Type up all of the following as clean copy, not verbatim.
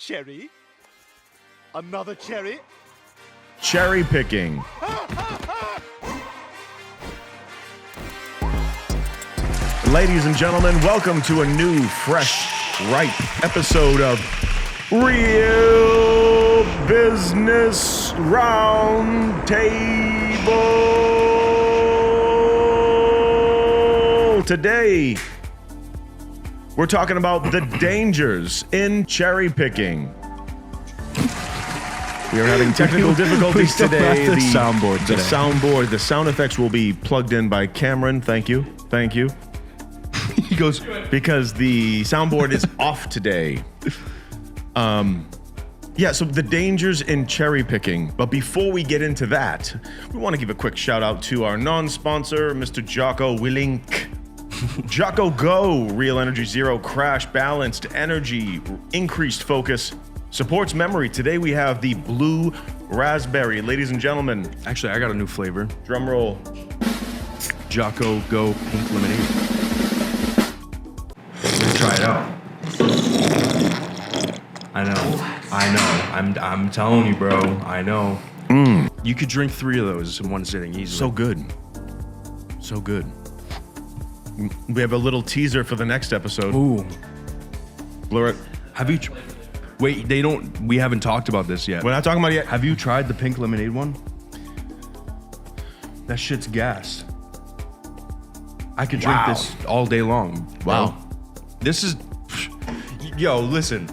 cherry. Another cherry. Cherry picking. Ladies and gentlemen, welcome to a new, fresh, ripe episode of Real Business Roundtable. Today, we're talking about the dangers in cherry picking. We are having technical difficulties today. The soundboard today. The sound effects will be plugged in by Cameron. Thank you. He goes, because the soundboard is off today. So the dangers in cherry picking. But before we get into that, we want to give a quick shout out to our non-sponsor, Mr. Jocko Willink. Jocko Go, real energy, zero crash, balanced energy, increased focus, supports memory. Today we have the blue raspberry. Ladies and gentlemen. actually, I got a new flavor. Drum roll. Jocko Go Pink Lemonade. Let's try it out. I know. I'm telling you, bro. I know. You could drink 3 of those in one sitting easily. So good. We have a little teaser for the next episode. Ooh. Blur it. Have you... Wait, we haven't talked about this yet. We're not talking about it yet. Have you tried the pink lemonade one? That shit's gas. I could drink this all day long. Wow. This is... Yo, listen.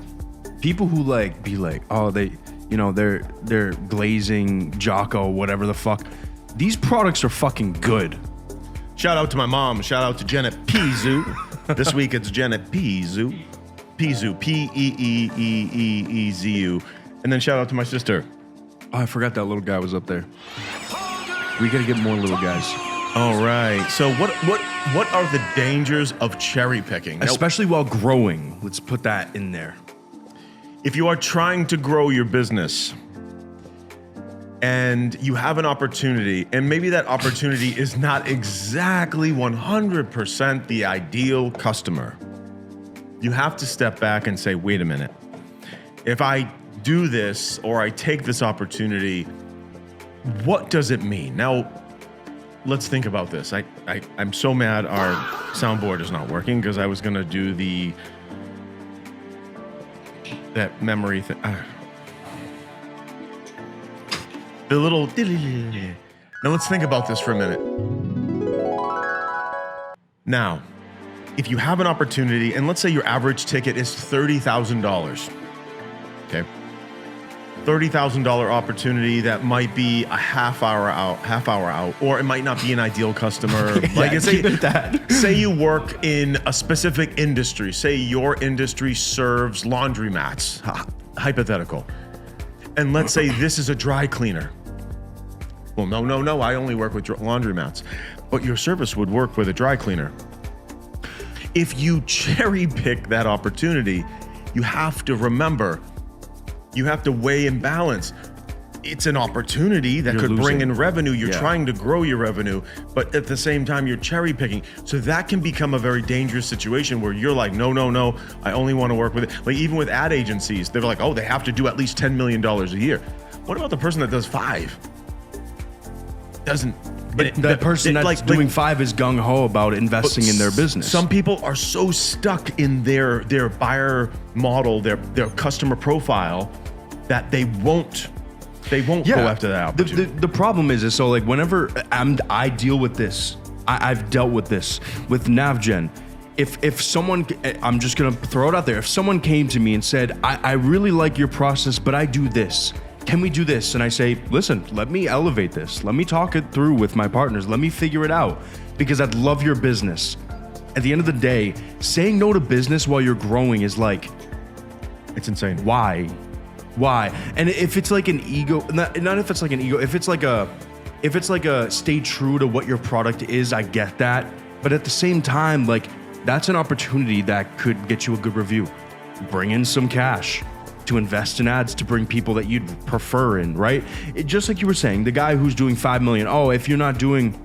People who be like, oh, they're glazing Jocko, whatever the fuck. These products are fucking good. Shout out to my mom. Shout out to Janet Pizu. This week it's Janet Pizu. Pizu. P-E-E-E-E-E-Z-U. And then shout out to my sister. Oh, I forgot that little guy was up there. We gotta get more little guys. All right. So what are the dangers of cherry picking? Especially while growing. Let's put that in there. If you are trying to grow your business and you have an opportunity, and maybe that opportunity is not exactly 100% the ideal customer, you have to step back and say, wait a minute. If I do this or I take this opportunity, what does it mean? Now, let's think about this. I'm so mad our soundboard is not working because I was going to do that memory thing. The little... Now let's think about this for a minute. Now, if you have an opportunity, and let's say your average ticket is $30,000, okay? $30,000 opportunity that might be a half hour out, or it might not be an ideal customer. Say you work in a specific industry. Say your industry serves laundromats, hypothetical. And let's say this is a dry cleaner. Well, no, I only work with laundromats. But your service would work with a dry cleaner. If you cherry pick that opportunity, you have to remember, you have to weigh and balance. It's an opportunity that could bring in revenue. You're trying to grow your revenue, but at the same time, you're cherry picking. So that can become a very dangerous situation where you're like, no, I only want to work with it. Like even with ad agencies, they're like, oh, they have to do at least $10 million a year. What about the person that does 5? Doesn't. The person that's doing 5 is gung-ho about investing in their business. Some people are so stuck in their buyer model, their customer profile, that they won't go after that opportunity. The problem is so like whenever I deal with this, I've dealt with this with NavGen. If someone, I'm just gonna throw it out there. If someone came to me and said, I really like your process, but I do this. Can we do this? And I say, listen, let me elevate this. Let me talk it through with my partners. Let me figure it out because I'd love your business. At the end of the day, saying no to business while you're growing is like, it's insane. Why? And if it's like an ego, not if it's like an ego, if it's like a stay true to what your product is, I get that. But at the same time, like that's an opportunity that could get you a good review. Bring in some cash to invest in ads to bring people that you'd prefer in, right? Just like you were saying, the guy who's doing 5 million, oh, if you're not doing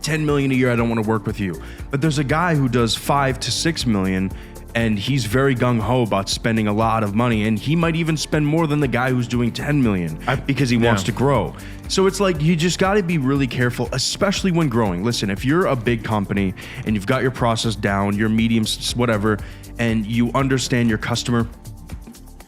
10 million a year, I don't want to work with you. But there's a guy who does 5 to 6 million and he's very gung-ho about spending a lot of money, and he might even spend more than the guy who's doing 10 million because he wants to grow. So it's like you just got to be really careful, especially when growing. Listen, if you're a big company and you've got your process down, your mediums, whatever, and you understand your customer,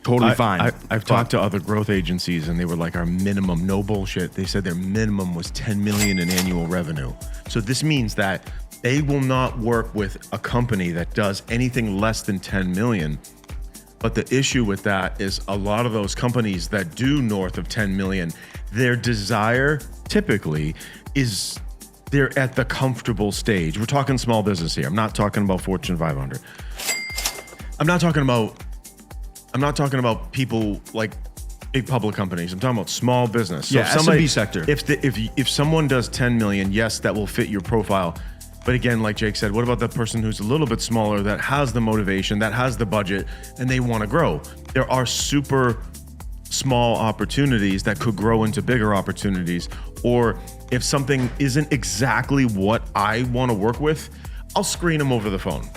totally fine. I've talked to other growth agencies, and they were like, our minimum, no bullshit, they said their minimum was 10 million in annual revenue. So this means that they will not work with a company that does anything less than 10 million. But the issue with that is a lot of those companies that do north of 10 million, their desire typically is they're at the comfortable stage. We're talking small business here. I'm not talking about Fortune 500. I'm not talking about people like big public companies. I'm talking about small business. So yeah, SMB sector. If someone does 10 million, yes, that will fit your profile. But again, like Jake said, what about the person who's a little bit smaller, that has the motivation, that has the budget, and they want to grow? There are super small opportunities that could grow into bigger opportunities. Or if something isn't exactly what I want to work with, I'll screen them over the phone.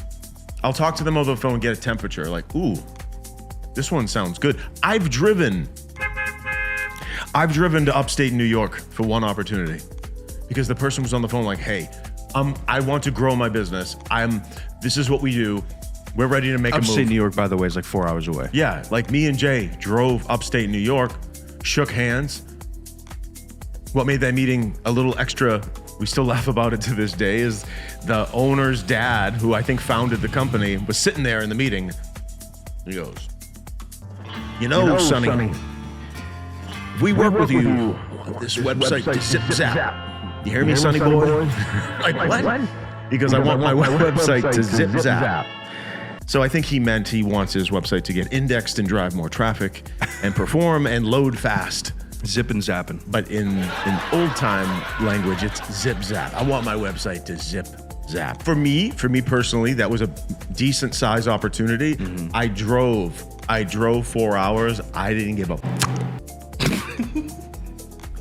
I'll talk to them over the phone and get a temperature. Like, ooh, this one sounds good. I've driven to upstate New York for one opportunity because the person was on the phone like, hey, I want to grow my business. This is what we do. We're ready to make a move. Upstate New York, by the way, is like 4 hours away. Yeah, like me and Jay drove upstate New York, shook hands. What made that meeting a little extra, we still laugh about it to this day, is the owner's dad, who I think founded the company, was sitting there in the meeting. He goes, you know, Sonny, we work with you on this website to zip zap. You hear me, Sonny boy? Like, what? He goes, I want my website to zip zap. So I think he meant he wants his website to get indexed and drive more traffic and perform and load fast. Zip and zapping. But in old time language, it's zip zap. I want my website to zip zap. For me personally, that was a decent size opportunity. Mm-hmm. I drove 4 hours. I didn't give up.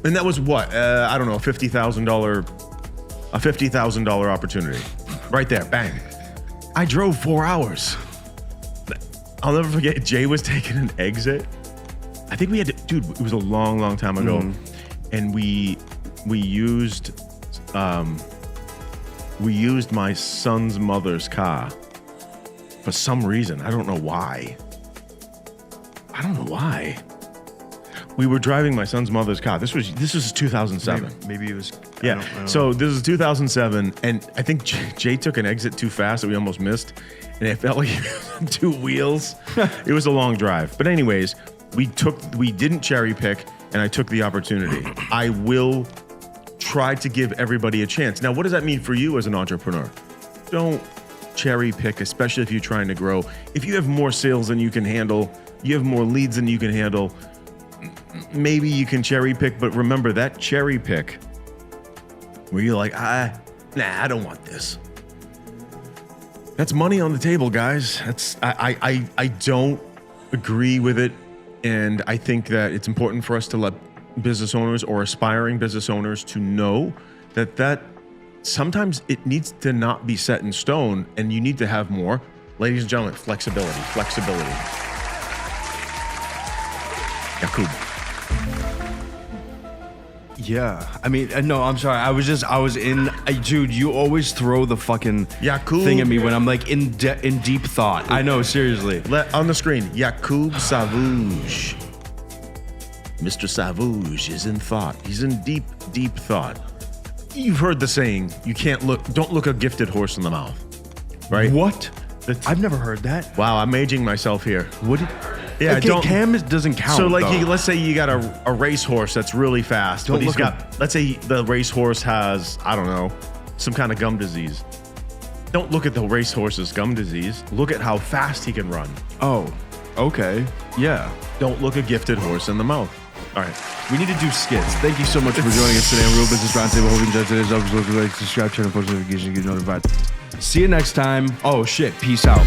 And that was what? I don't know, $50,000 opportunity. Right there, bang. I drove 4 hours. I'll never forget, Jay was taking an exit. I think we had to, dude, it was a long, long time ago. Mm-hmm. And we used my son's mother's car for some reason. I don't know why. We were driving my son's mother's car. This was 2007. Maybe it was. Yeah. I don't so this is 2007, and I think Jay took an exit too fast that we almost missed, and it felt like he was on 2 wheels. It was a long drive, but anyways, we didn't cherry pick, and I took the opportunity. I will try to give everybody a chance. Now, what does that mean for you as an entrepreneur? Don't cherry pick, especially if you're trying to grow. If you have more sales than you can handle, you have more leads than you can handle, maybe you can cherry pick, but remember that cherry pick where you're like, I don't want this. That's money on the table, guys. I don't agree with it. And I think that it's important for us to let business owners or aspiring business owners to know that sometimes it needs to not be set in stone, and you need to have more, ladies and gentlemen, flexibility. Yakub. Yeah, I mean, no, I'm sorry. Dude, you always throw the fucking thing at me when I'm like in deep thought. I know, seriously. On the screen, Yakub Savouge. Mr. Savouge is in thought. He's in deep, deep thought. You've heard the saying, don't look a gifted horse in the mouth, right? What? I've never heard that. Wow, I'm aging myself here. Yeah, Cam doesn't count. So, let's say you got a racehorse that's really fast. Let's say the racehorse has, I don't know, some kind of gum disease. Don't look at the racehorse's gum disease. Look at how fast he can run. Oh, okay. Yeah. Don't look a gifted horse in the mouth. All right. We need to do skits. Thank you so much for joining us today on Real Business Roundtable. Hope you enjoyed today's episode. Like, subscribe, turn on post notifications, get notified. See you next time. Oh, shit. Peace out.